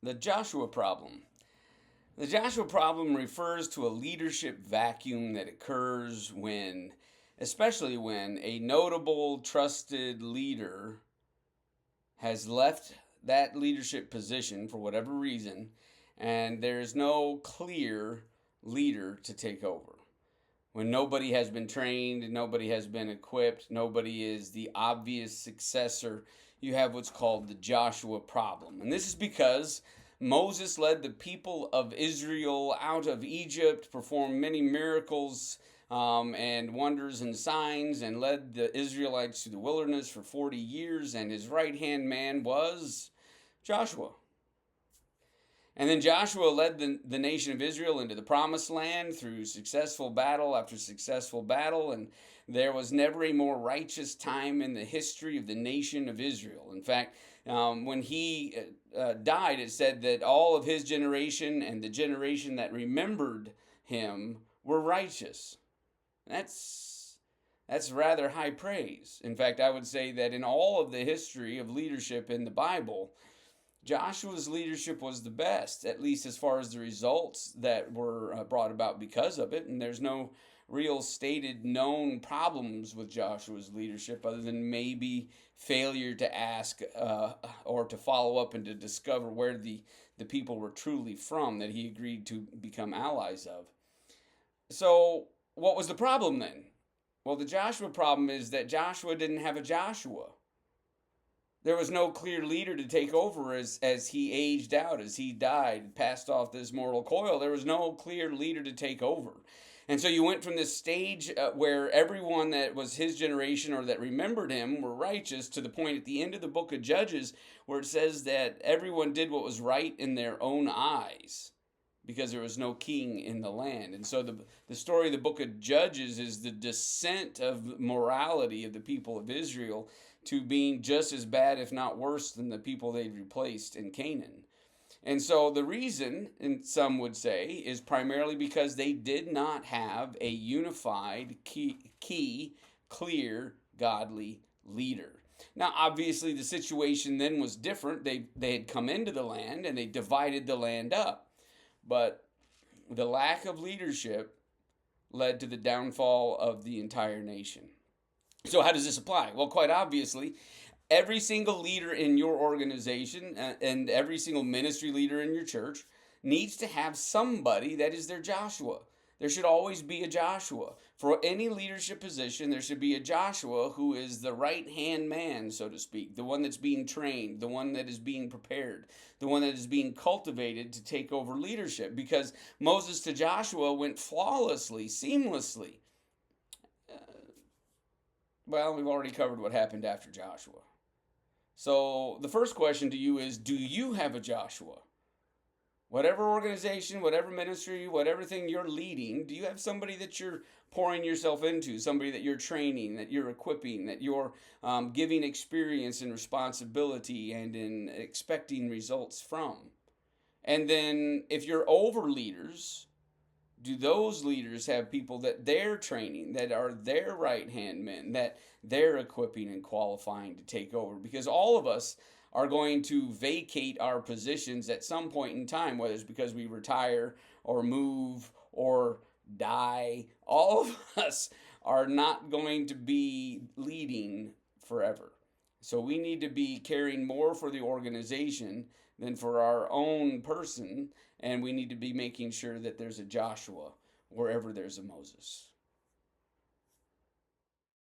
The Joshua problem. The Joshua problem refers to a leadership vacuum that occurs especially when a notable, trusted leader has left that leadership position for whatever reason, and there's no clear leader to take over. When nobody has been trained, nobody has been equipped, nobody is the obvious successor, you have what's called the Joshua problem. And this is because Moses led the people of Israel out of Egypt, performed many miracles and wonders and signs, and led the Israelites through the wilderness for 40 years, and his right hand man was Joshua. And then Joshua led the nation of Israel into the promised land through successful battle after successful battle. And there was never a more righteous time in the history of the nation of Israel. In fact, when he died, it said that all of his generation and the generation that remembered him were righteous. That's rather high praise. In fact, I would say that in all of the history of leadership in the Bible, Joshua's leadership was the best, at least as far as the results that were brought about because of it. And there's no real stated known problems with Joshua's leadership other than maybe failure to ask or to follow up and to discover where the people were truly from that he agreed to become allies of. So what was the problem then? Well, the Joshua problem is that Joshua didn't have a Joshua. There was no clear leader to take over as he aged out, as he died, passed off this mortal coil. There was no clear leader to take over. And so you went from this stage where everyone that was his generation or that remembered him were righteous to the point at the end of the book of Judges where it says that everyone did what was right in their own eyes because there was no king in the land. And so the story of the book of Judges is the descent of morality of the people of Israel to being just as bad, if not worse, than the people they'd replaced in Canaan. And so the reason, and some would say, is primarily because they did not have a unified, clear, godly leader. Now, obviously, the situation then was different. They had come into the land and they divided the land up. But the lack of leadership led to the downfall of the entire nation. So how does this apply? Well, quite obviously, every single leader in your organization and every single ministry leader in your church needs to have somebody that is their Joshua. There should always be a Joshua. For any leadership position, there should be a Joshua who is the right-hand man, so to speak, the one that's being trained, the one that is being prepared, the one that is being cultivated to take over leadership. Because Moses to Joshua went flawlessly, seamlessly. Well, we've already covered what happened after Joshua. So the first question to you is, do you have a Joshua? Whatever organization, whatever ministry, whatever thing you're leading, do you have somebody that you're pouring yourself into, somebody that you're training, that you're equipping, that you're giving experience and responsibility and in expecting results from? And then if you're over leaders, do those leaders have people that they're training, that are their right-hand men, that they're equipping and qualifying to take over? Because all of us are going to vacate our positions at some point in time, whether it's because we retire or move or die. All of us are not going to be leading forever. So we need to be caring more for the organization than for our own person, and we need to be making sure that there's a Joshua wherever there's a Moses.